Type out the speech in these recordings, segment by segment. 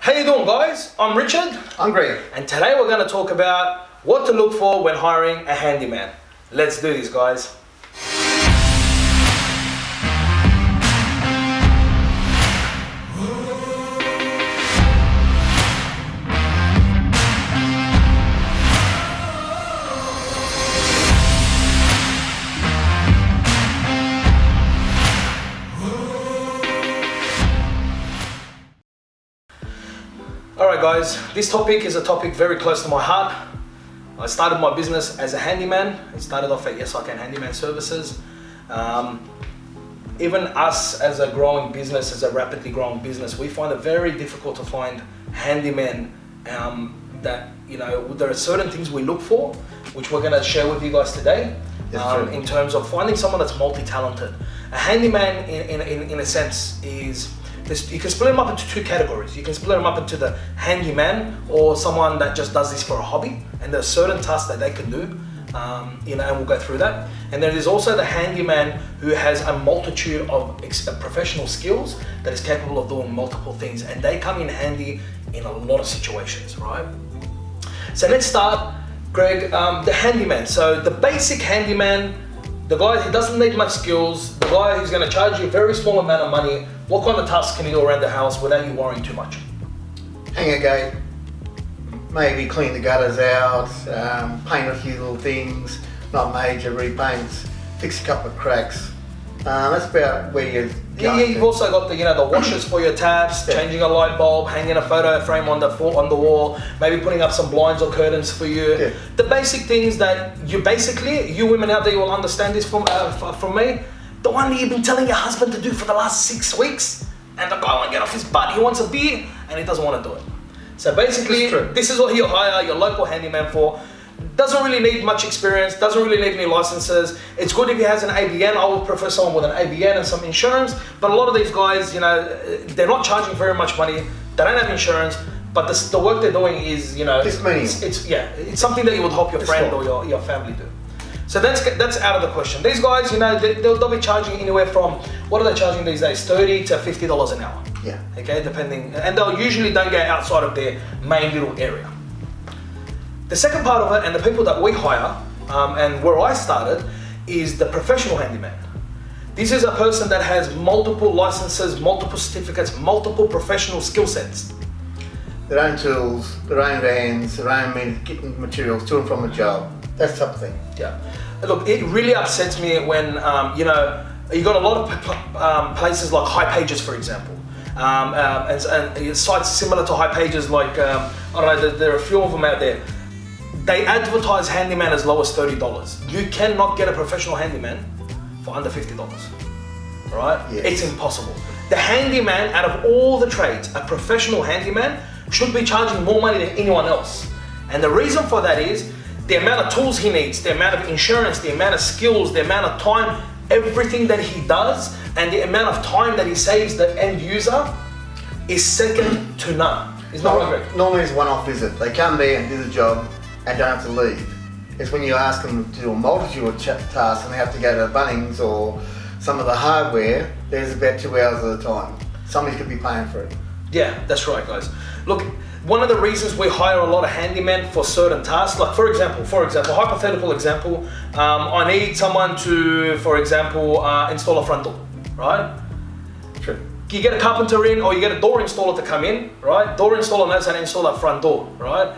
How you doing, guys? I'm Richard. I'm Greg. And today we're going to talk about what to look for when hiring a handyman. Let's do this, guys. Alright guys, this topic is a topic very close to my heart. I started my business as a handyman. It started off at Yes I Can Handyman Services. Even us as a growing business, as a rapidly growing business, we find it very difficult to find handymen that, you know, there are certain things we look for, which we're going to share with you guys today. In terms of finding someone that's multi-talented. A handyman in a sense is, you can split them up into two categories. You can split them up into the handyman or someone that just does this for a hobby, and there are certain tasks that they can do, and we'll go through that. And then there's also the handyman who has a multitude of professional skills that is capable of doing multiple things, and they come in handy in a lot of situations, right? So let's start, Greg, the handyman. So the basic handyman, the guy who doesn't need much skills, the guy who's going to charge you a very small amount of money. What kind of tasks can you do around the house without you worrying too much? Hang a gate, maybe clean the gutters out, paint a few little things, not major repaints, fix a couple of cracks. That's about where you're going. You've also got the washers for your taps, changing a light bulb, hanging a photo frame on the wall, maybe putting up some blinds or curtains for you. Yeah. The basic things that you women out there, you will understand this from me. The one that you've been telling your husband to do for the last 6 weeks, and the guy won't get off his butt. He wants a beer and he doesn't want to do it. So basically, this is what he'll hire your local handyman for. Doesn't really need much experience, doesn't really need any licenses. It's good if he has an ABN. I would prefer someone with an ABN and some insurance. But a lot of these guys, they're not charging very much money. They don't have insurance, but the work they're doing is, it's something that you would hope your friend or your family do. So that's out of the question. These guys, they'll be charging anywhere from, what are they charging these days? $30 to $50 an hour. Yeah. Okay, depending, and they'll usually don't go outside of their main little area. The second part of it, and the people that we hire, and where I started, is the professional handyman. This is a person that has multiple licenses, multiple certificates, multiple professional skill sets. Their own tools, their own vans, their own materials to and from a job. That type of thing. Yeah. Look, it really upsets me when, you got a lot of places like High Pages, for example. And sites similar to High Pages, like, I don't know, there are a few of them out there. They advertise handyman as low as $30. You cannot get a professional handyman for under $50, right? Yes. It's impossible. The handyman, out of all the trades, a professional handyman should be charging more money than anyone else. And the reason for that is the amount of tools he needs, the amount of insurance, the amount of skills, the amount of time, everything that he does, and the amount of time that he saves the end user is second to none. It's not right. Normally it's a one-off visit. They come there and do the job and don't have to leave. It's when you ask them to do a multitude of tasks and they have to go to Bunnings or some of the hardware, there's about 2 hours at a time. Somebody could be paying for it. Yeah, that's right, guys. Look, one of the reasons we hire a lot of handymen for certain tasks, like for example, hypothetical example, I need someone to, for example, install a front door, right? True. You get a carpenter in, or you get a door installer to come in, right? Door installer knows how to install that front door, right?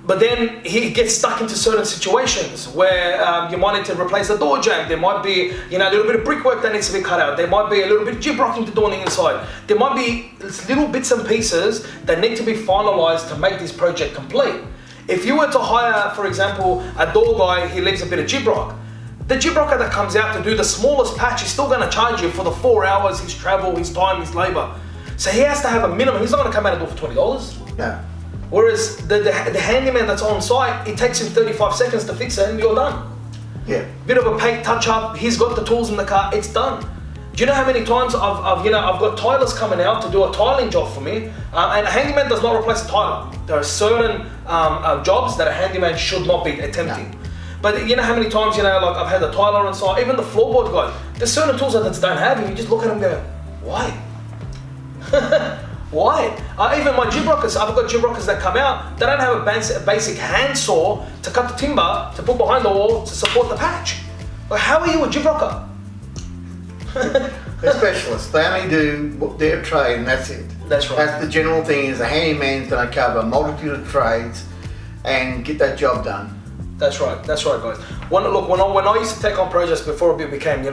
But then he gets stuck into certain situations where you might need to replace the door jamb. There might be, a little bit of brickwork that needs to be cut out. There might be a little bit of gyprocking to do on the inside. There might be little bits and pieces that need to be finalized to make this project complete. If you were to hire, for example, a door guy, he leaves a bit of gyprock. The gyprocker that comes out to do the smallest patch is still going to charge you for the 4 hours, his travel, his time, his labor. So he has to have a minimum. He's not going to come out and do it for $20. No. Whereas the handyman that's on site, it takes him 35 seconds to fix it and you're done. Yeah. Bit of a paint touch up, he's got the tools in the car, it's done. Do you know how many times I've got tilers coming out to do a tiling job for me, and a handyman does not replace a tiler. There are certain jobs that a handyman should not be attempting. No. But you know how many times, like I've had the tiler on site, even the floorboard guys, there's certain tools that they don't have, and you just look at them and go, why? Why? Even my jib rockers, I've got jib rockers that come out, they don't have a basic hand saw to cut the timber, to put behind the wall, to support the patch. Like, how are you a jib rocker? They're specialists. They only do their trade and that's it. That's right. That's the general thing, is a handyman's going to cover a multitude of trades and get that job done. That's right, guys. When I used to take on projects before it became,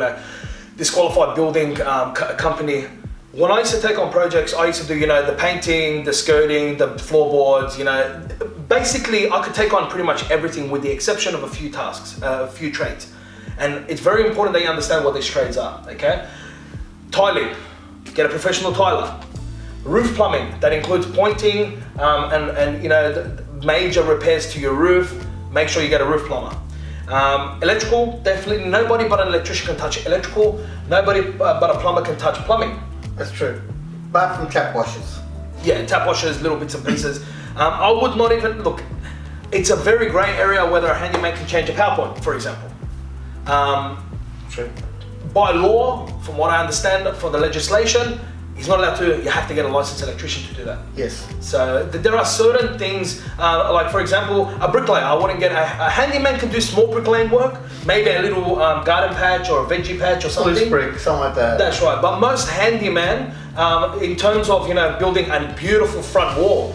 this qualified building company, when I used to take on projects, I used to do, the painting, the skirting, the floorboards, basically I could take on pretty much everything with the exception of a few tasks, a few trades. And it's very important that you understand what these trades are, okay? Tiling, get a professional tiler. Roof plumbing, that includes pointing and major repairs to your roof. Make sure you get a roof plumber. Electrical, definitely nobody but an electrician can touch electrical. Nobody but a plumber can touch plumbing. That's true. Apart from tap washers. Yeah, tap washers, little bits and pieces. I would not even, look, it's a very grey area whether a handyman can change a PowerPoint, for example. True. By law, from what I understand for the legislation, he's not allowed to, you have to get a licensed electrician to do that. Yes. So there are certain things, like for example, a bricklayer, I wouldn't get, a handyman can do small bricklaying work, maybe a little garden patch or a veggie patch or something. Loose brick, something like that. That's right, but most handyman, in terms of, building a beautiful front wall,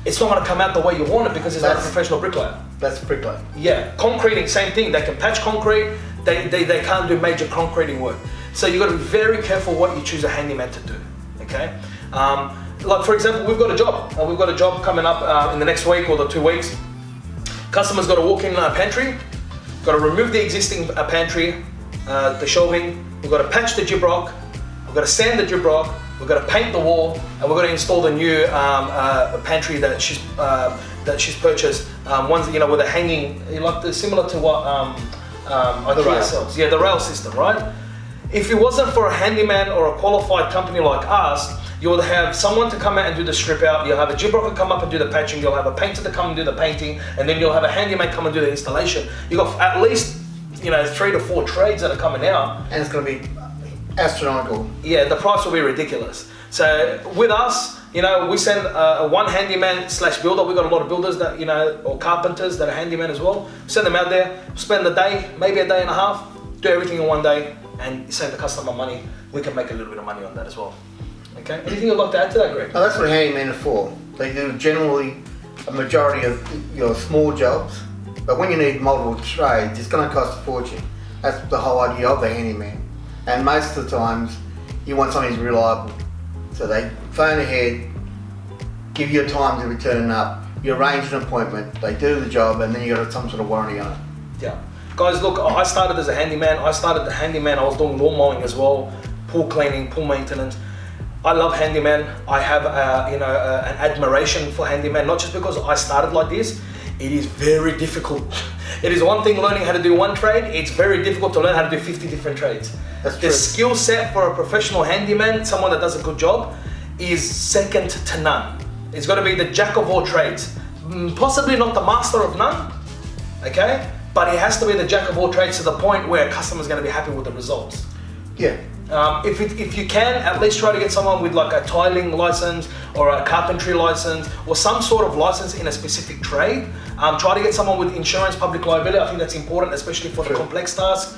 it's not going to come out the way you want it because it's not a professional bricklayer. That's bricklayer. Yeah, concreting, same thing. They can patch concrete, they can't do major concreting work. So you've got to be very careful what you choose a handyman to do, okay? Like for example, we've got a job coming up in the next week or the 2 weeks. Customer's got to walk in a pantry, got to remove the existing pantry, the shelving, we've got to patch the jib rock, we've got to sand the jib rock, we've got to paint the wall, and we've got to install the new pantry that she's purchased. Ones that, with a hanging, similar to what IKEA sells. Yeah, the rail system, right? If it wasn't for a handyman or a qualified company like us, you would have someone to come out and do the strip out, you'll have a jib rocker come up and do the patching, you'll have a painter to come and do the painting, and then you'll have a handyman come and do the installation. You've got at least 3 to 4 trades that are coming out. And it's going to be astronomical. Yeah, the price will be ridiculous. So with us, we send one handyman / builder. We've got a lot of builders that, or carpenters that are handyman as well. Send them out there, spend the day, maybe a day and a half, do everything in one day, and save the customer money. We can make a little bit of money on that as well. Okay, anything you'd like to add to that, Greg? Oh, that's what handymen are for. They do generally a majority of your small jobs, but when you need multiple trades, it's going to cost a fortune. That's the whole idea of the handyman. And most of the times, you want something who's reliable. So they phone ahead, give you a time to be turning up, you arrange an appointment, they do the job, and then you got some sort of warranty on it. Yeah. Guys, look, I started as a handyman. I was doing lawn mowing as well, pool cleaning, pool maintenance. I love handyman. I have an admiration for handyman, not just because I started like this. It is very difficult. It is one thing learning how to do one trade. It's very difficult to learn how to do 50 different trades. That's true. The skill set for a professional handyman, someone that does a good job, is second to none. It's got to be the jack of all trades. Possibly not the master of none, okay? But he has to be the jack of all trades to the point where a customer is going to be happy with the results. Yeah. If you can, at least try to get someone with like a tiling license or a carpentry license or some sort of license in a specific trade. Try to get someone with insurance, public liability. I think that's important, especially for the complex tasks.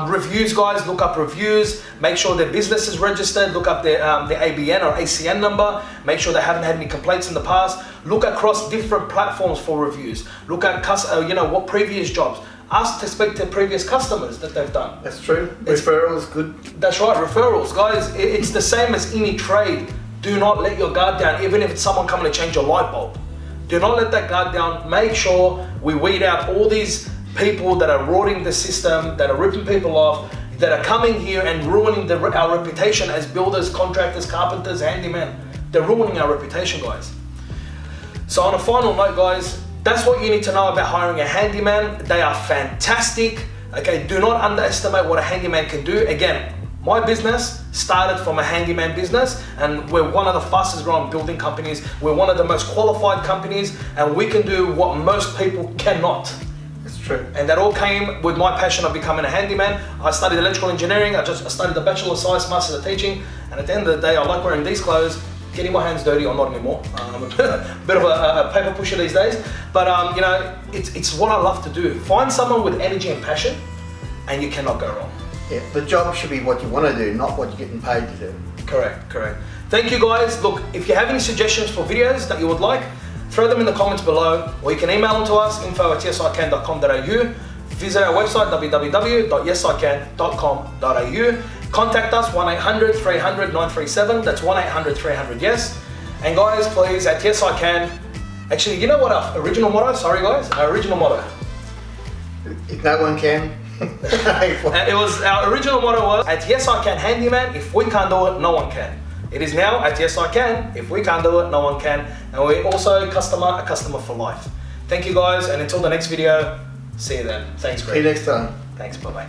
Reviews, guys, look up reviews. Make sure their business is registered. Look up their ABN or ACN number. Make sure they haven't had any complaints in the past. Look across different platforms for reviews. Look at what previous jobs. Ask to speak to previous customers that they've done. That's true. Referrals, good. That's right, referrals. Guys, it's the same as any trade. Do not let your guard down, even if it's someone coming to change your light bulb. Do not let that guard down. Make sure we weed out all these people that are rotting the system, that are ripping people off, that are coming here and ruining our reputation as builders, contractors, carpenters, handymen. They're ruining our reputation, guys. So on a final note, guys, that's what you need to know about hiring a handyman. They are fantastic. Okay, do not underestimate what a handyman can do. Again, my business started from a handyman business, and we're one of the fastest growing building companies. We're one of the most qualified companies, and we can do what most people cannot. It's true. And that all came with my passion of becoming a handyman. I studied electrical engineering. I studied the Bachelor of Science, Master of Teaching, and at the end of the day, I like wearing these clothes getting my hands dirty, or not anymore. I'm a bit of a paper pusher these days. But you know, it's what I love to do. Find someone with energy and passion, and you cannot go wrong. Yeah, the job should be what you want to do, not what you're getting paid to do. Correct. Thank you guys. Look, if you have any suggestions for videos that you would like, throw them in the comments below, or you can email them to us, info@yesican.com.au. Visit our website, www.yesican.com.au. Contact us, 1-800-300-937. That's 1-800-300-YES. And guys, please, at Yes I Can, actually, you know what our original motto? Sorry guys, our original motto. If no one can. It was, our original motto was, at Yes I Can Handyman, if we can't do it, no one can. It is now, at Yes I Can, if we can't do it, no one can. And we also a customer for life. Thank you guys, and until the next video, see you then. Thanks, Greg. See you next time. Thanks, bye-bye.